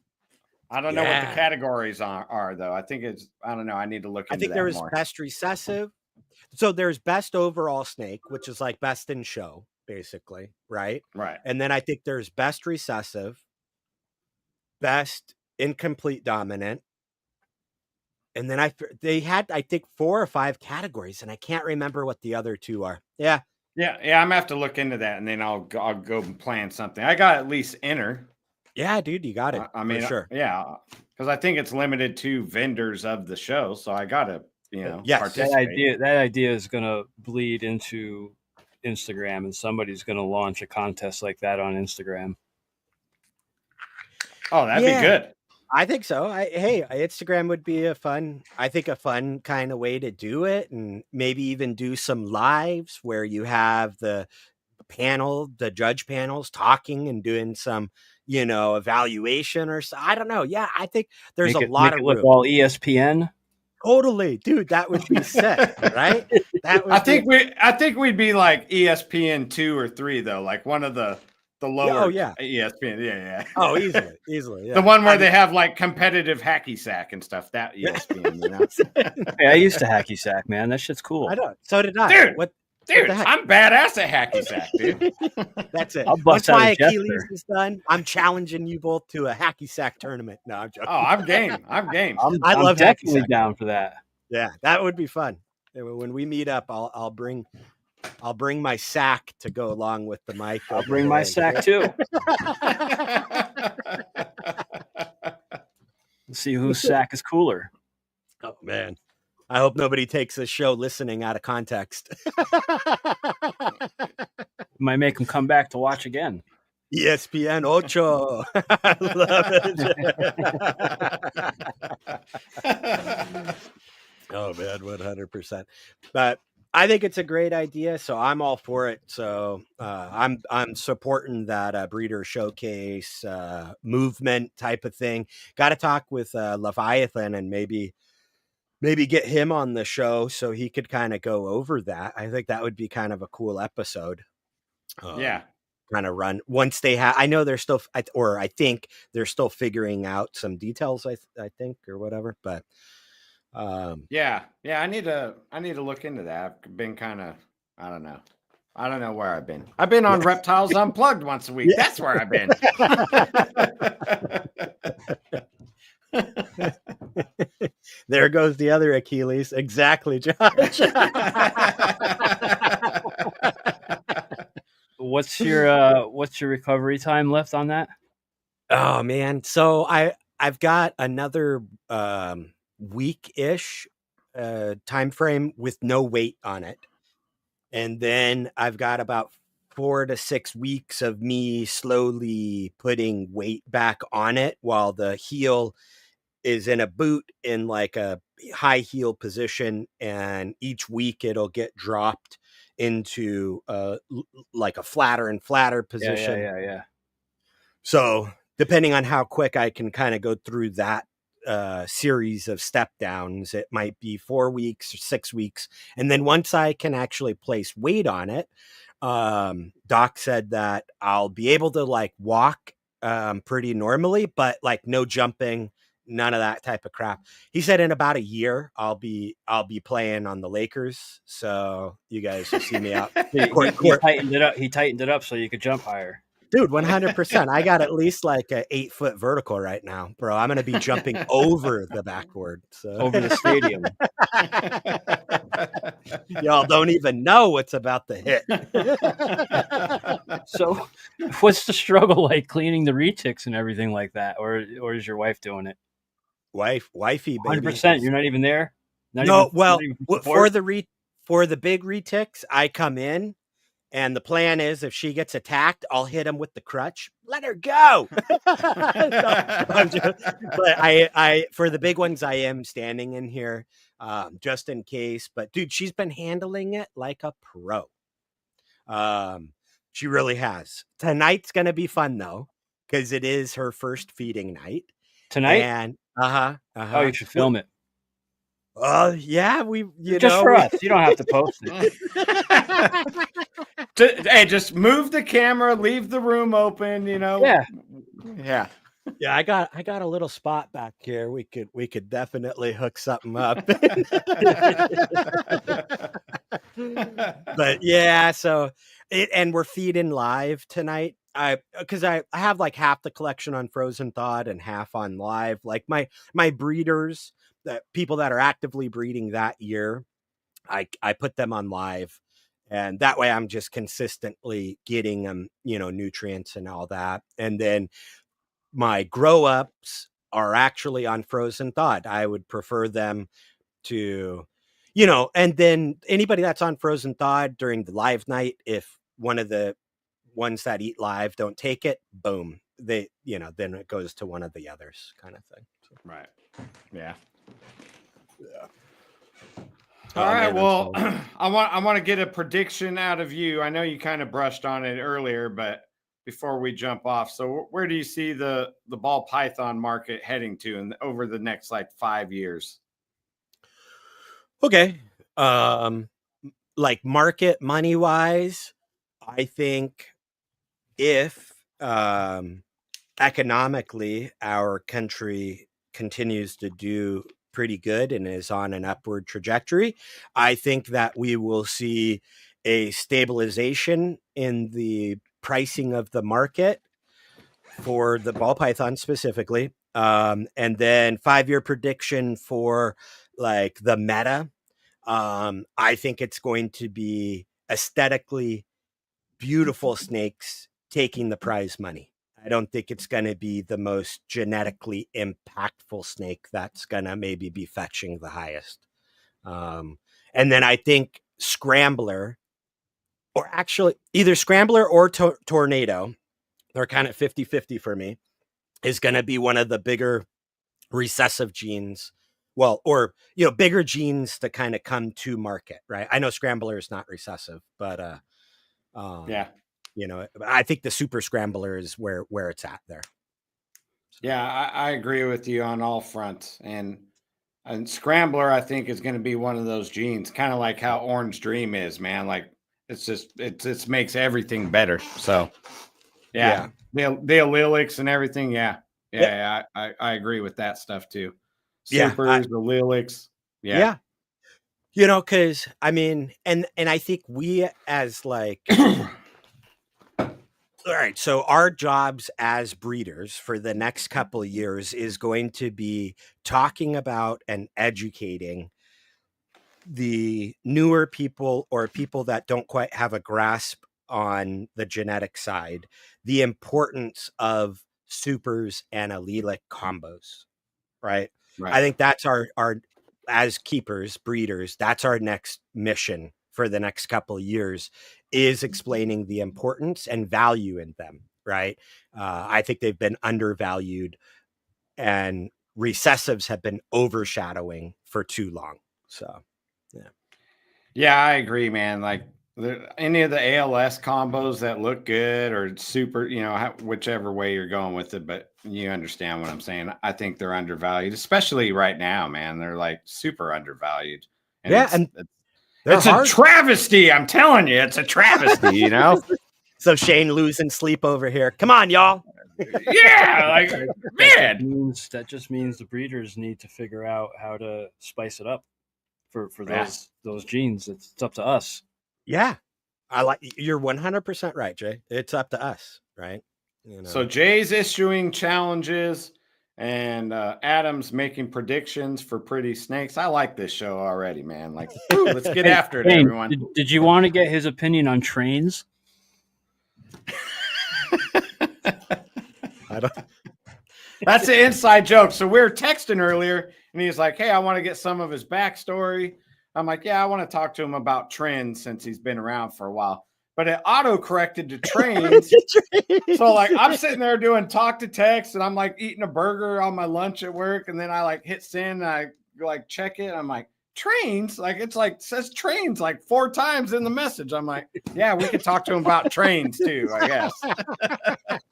I don't know what the categories are though. I think I don't know. I need to look into that. I think there is best recessive. So there's best overall snake, which is like best in show, basically, right? Right. And then I think there's best recessive, best incomplete dominant. And then they had, I think, 4 or 5 categories, and I can't remember what the other 2 are. Yeah. I'm gonna have to look into that, and then I'll go and plan something. I got at least enter. Yeah, dude, you got it. I mean, for sure. Yeah, because I think it's limited to vendors of the show, so I gotta, participate. That idea is gonna bleed into Instagram, and somebody's gonna launch a contest like that on Instagram. Oh, that'd be good. I think so. Instagram would be a fun kind of way to do it, and maybe even do some lives where you have the judge panels talking and doing some, evaluation or so. I don't know. Yeah, I think there's a lot of room. All ESPN. Totally, dude. That would be sick, right? I think we'd be like ESPN 2 or 3 though, like one of the lower ESPN. Yeah. Oh, easily. Yeah. The one where they have like competitive hacky sack and stuff. That ESPN, Hey, I used to hacky sack, man. That shit's cool. I know. So did I. Dude, Dude, the heck? I'm badass at hacky sack, dude. That's it. I'll bust Once out my a Achilles Jester. is done, I'm challenging you both to a hacky sack tournament. No, I'm joking. Oh, I'm game. I'm game. I I'm love hacky definitely sack. down for that. Yeah, that would be fun. When we meet up, I'll bring my sack to go along with the mic. I'll over bring the my ring. sack too. Let's see whose sack is cooler. Oh man, I hope nobody takes this show listening out of context. Might make them come back to watch again. ESPN Ocho. I love it. Oh man, 100%. But I think it's a great idea, so I'm all for it. So I'm supporting that breeder showcase movement type of thing. Got to talk with Leviathan and maybe get him on the show so he could kind of go over that. I think that would be kind of a cool episode. Yeah. Kind of run once they have. I know they're still, I think they're still figuring out some details. I think or whatever, but. Yeah. I need to look into that. I've been kind of, I don't know where I've been. I've been on Reptiles Unplugged once a week. Yeah. That's where I've been. There goes the other Achilles. Exactly, Josh. What's your recovery time left on that? Oh man, so I've got another week-ish time frame with no weight on it, and then I've got about 4 to 6 weeks of me slowly putting weight back on it while the heel is in a boot in like a high heel position, and each week it'll get dropped into like a flatter and flatter position. Yeah. So depending on how quick I can kind of go through that series of step downs, it might be 4 weeks or 6 weeks. And then once I can actually place weight on it, Doc said that I'll be able to like walk pretty normally, but like no jumping, none of that type of crap. He said in about a year I'll be playing on the Lakers, so you guys will see me out. He tightened it up. He tightened it up so you could jump higher. Dude, 100%. I got at least like a 8-foot vertical right now, bro. I'm going to be jumping over the backboard. So. Over the stadium. Y'all don't even know what's about to hit. So what's the struggle like cleaning the retics and everything like that? Or is your wife doing it? Wifey, baby. 100%. You're not even there? For the big retics, I come in. And the plan is if she gets attacked, I'll hit him with the crutch. Let her go. But I for the big ones, I am standing in here just in case. But dude, she's been handling it like a pro. She really has. Tonight's gonna be fun though, because it is her first feeding night. Tonight? And Oh, you should film it. Yeah, just for us. You don't have to post it. Hey, just move the camera, leave the room open. Yeah. I got a little spot back here. We could definitely hook something up. But yeah, so and we're feeding live tonight. Because I have like half the collection on Frozen Thawed and half on live. Like my breeders, that people that are actively breeding that year, I put them on live, and that way I'm just consistently getting them, nutrients and all that. And then my grow ups are actually on Frozen Thawed. I would prefer them to, and then anybody that's on Frozen Thawed during the live night, if one of the ones that eat live don't take it, boom, they, then it goes to one of the others, kind of thing. So. Right. Yeah. All right. Well, I want to get a prediction out of you. I know you kind of brushed on it earlier, but before we jump off, so where do you see the ball python market heading to over the next like 5 years? Okay. Like market money wise, I think if economically our country continues to do pretty good and is on an upward trajectory, I think that we will see a stabilization in the pricing of the market for the ball python specifically. And then 5-year prediction for like the meta. I think it's going to be aesthetically beautiful snakes taking the prize money. I don't think it's going to be the most genetically impactful snake that's going to maybe be fetching the highest. And then I think Scrambler, or actually either Scrambler or Tornado, they're kind of 50-50 for me, is going to be one of the bigger recessive genes. Well, or, bigger genes to kind of come to market, right? I know Scrambler is not recessive, but yeah. I think the Super Scrambler is where it's at there. Yeah, I agree with you on all fronts. And Scrambler, I think, is going to be one of those genes, kind of like how Orange Dream is, man. Like it just makes everything better. So yeah. The allelics and everything. Yeah. I agree with that stuff too. Supers, allelics. Yeah. Because I mean, and I think we as like, all right, so our jobs as breeders for the next couple of years is going to be talking about and educating the newer people or people that don't quite have a grasp on the genetic side, the importance of supers and allelic combos, right? I think that's our as keepers, breeders, that's our next mission for the next couple of years, is explaining the importance and value in them, right? I think they've been undervalued and recessives have been overshadowing for too long. So, yeah, I agree, man. Like any of the ALS combos that look good or super, whichever way you're going with it, but you understand what I'm saying. I think they're undervalued, especially right now, man. They're like super undervalued. And it's a travesty. I'm telling you, it's a travesty, So Shane losing sleep over here. Come on, y'all. Yeah, like man. That just means the breeders need to figure out how to spice it up for those genes. It's up to us. Yeah, you're 100% right, Jay. It's up to us, right? So Jay's issuing challenges, and Adam's making predictions for pretty snakes. I like this show already, man. Like, let's get after it, everyone. Did you want to get his opinion on trains? I don't. That's an inside joke. So we were texting earlier, and he's like, "Hey, I want to get some of his backstory." I'm like, "Yeah, I want to talk to him about trends since he's been around for a while." But it auto-corrected to trains. So like I'm sitting there doing talk to text, and I'm like eating a burger on my lunch at work, and then I like hit send, and I like check it. I'm like, trains? Like it's like says trains like 4 times in the message. I'm like, yeah, we could talk to him about trains too, I guess.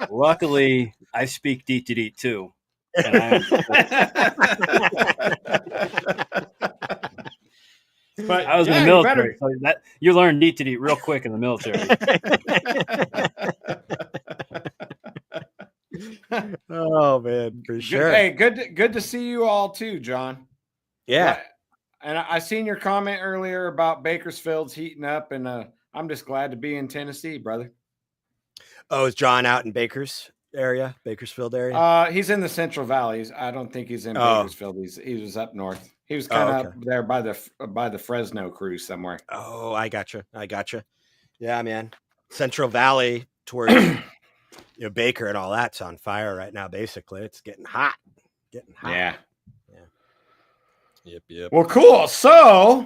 Luckily, I speak deet too. But I was in the military, so you learn deet real quick in the military. Oh man, for sure. Hey, good to see you all too, John. Yeah. And I seen your comment earlier about Bakersfield's heating up, and I'm just glad to be in Tennessee, brother. Oh, is John out in Bakersfield area? He's in the Central Valley. I don't think he's in Bakersfield. He was up north. He was kind of up there by the Fresno cruise somewhere. Oh, I gotcha. Yeah, man. Central Valley towards Baker and all that's on fire right now. Basically, it's getting hot. Yeah. Yep. Well, cool. So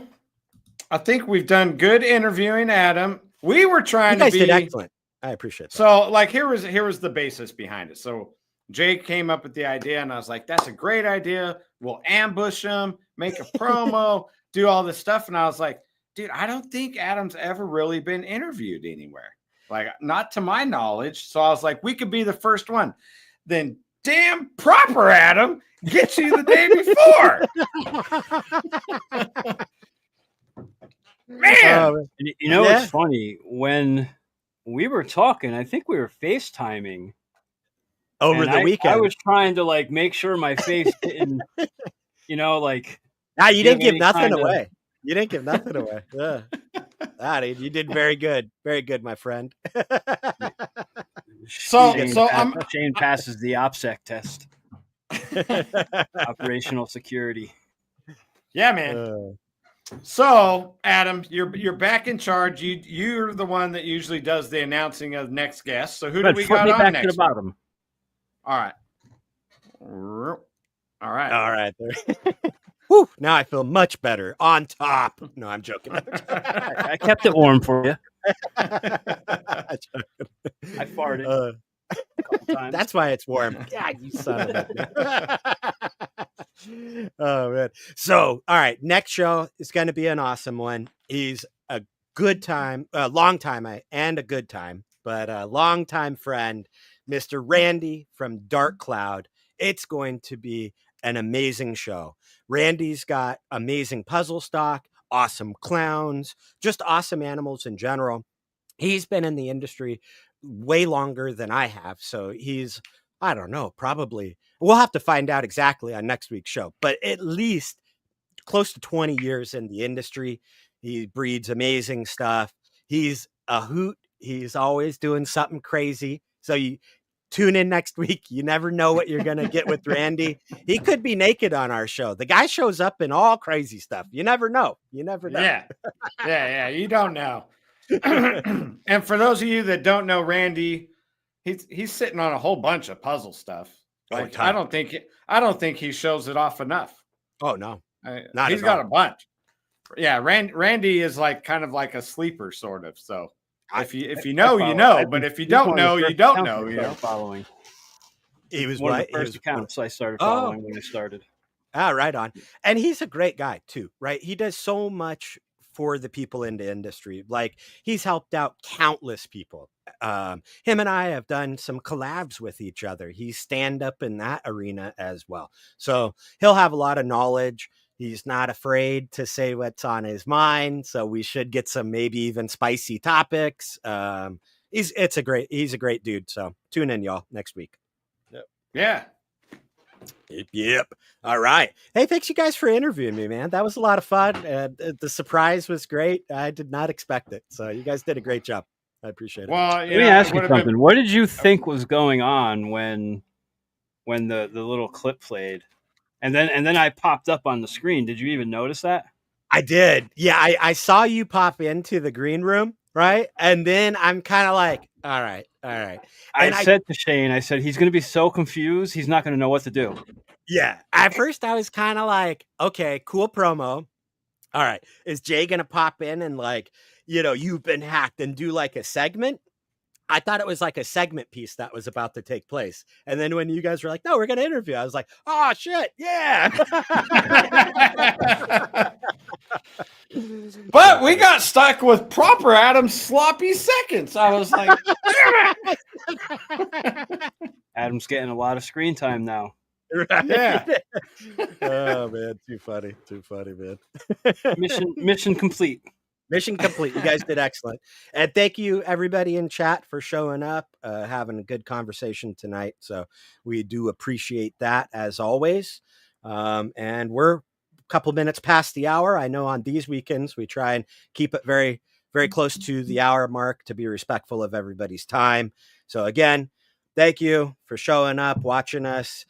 I think we've done good interviewing Adam. We were trying to be excellent. I appreciate that. So like here was the basis behind it. So Jake came up with the idea, and I was like, that's a great idea. We'll ambush him, make a promo, do all this stuff. And I was like, dude, I don't think Adam's ever really been interviewed anywhere. Like, not to my knowledge. So I was like, we could be the first one. Then damn proper Adam gets you the day before. Man. It's funny. When we were talking, I think we were FaceTiming. Over the weekend. I was trying to like make sure my face didn't, like. Nah, you didn't give nothing away. You didn't give nothing away. Yeah. You did very good. Very good, my friend. Shane passes the OPSEC test. Operational security. Yeah, man. So, Adam, you're back in charge. You're the one that usually does the announcing of next guest. So who do we got on back next? To the bottom. All right. All right. Woo, now I feel much better. On top. No, I'm joking. I kept it warm for you. I farted a couple times. That's why it's warm. Yeah, you son of a. Oh man. So, all right, next show is going to be an awesome one. He's a good time, a long time, and a good time, but a long time friend, Mr. Randy from Dark Cloud. It's going to be an amazing show. Randy's got amazing puzzle stock, awesome clowns, just awesome animals in general. He's been in the industry way longer than I have. So he's, I don't know, probably, we'll have to find out exactly on next week's show, but at least close to 20 years in the industry. He breeds amazing stuff. He's a hoot. He's always doing something crazy. So you tune in next week. You never know what you're going to get with Randy. He could be naked on our show. The guy shows up in all crazy stuff. You never know. You never know. Yeah. You don't know. And for those of you that don't know Randy, he's sitting on a whole bunch of puzzle stuff. Like, I don't think he shows it off enough. Oh no, he's got a bunch. Yeah, Randy is like kind of like a sleeper, sort of. So if you know, you know. But if you don't know, you don't know. You know. Following. He was one of the first accounts I started following when I started. Ah, right on. And he's a great guy too, right? He does so much for the people in the industry. Like, he's helped out countless people. Him and I have done some collabs with each other. He's stand up in that arena as well. So he'll have a lot of knowledge. He's not afraid to say what's on his mind. So we should get some maybe even spicy topics. He's a great dude. So tune in, y'all, next week. Yeah. Yep. All right. Hey, thanks you guys for interviewing me, man. That was a lot of fun. The surprise was great. I did not expect it. So you guys did a great job. I appreciate it. Well, let me ask you something. What did you think was going on when the little clip played? And then I popped up on the screen. Did you even notice that? I did. Yeah, I saw you pop into the green room, right? And then I'm kind of like, all right. I said to Shane, I said, he's going to be so confused. He's not going to know what to do. Yeah. At first I was kind of like, okay, cool promo. All right. Is Jay going to pop in and like, you've been hacked and do like a segment? I thought it was like a segment piece that was about to take place. And then when you guys were like, no, we're going to interview, I was like, oh shit. Yeah. But we got stuck with proper Adam's sloppy seconds. I was like, Adam's getting a lot of screen time now. Right? Yeah. Oh man, too funny, man. Mission complete. Mission complete. You guys did excellent. And thank you everybody in chat for showing up, having a good conversation tonight. So we do appreciate that as always. And we're a couple minutes past the hour. I know on these weekends, we try and keep it very, very close to the hour mark to be respectful of everybody's time. So again, thank you for showing up, watching us.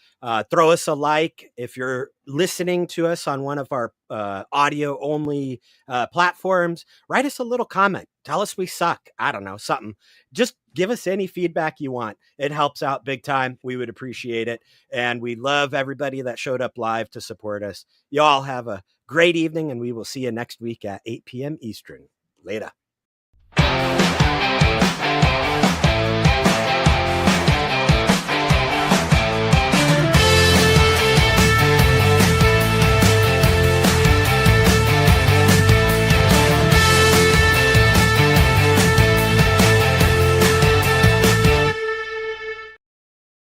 Throw us a like. If you're listening to us on one of our audio only platforms, write us a little comment. Tell us we suck. I don't know, something. Just give us any feedback you want. It helps out big time. We would appreciate it. And we love everybody that showed up live to support us. Y'all have a great evening, and we will see you next week at 8 p.m. Eastern. Later.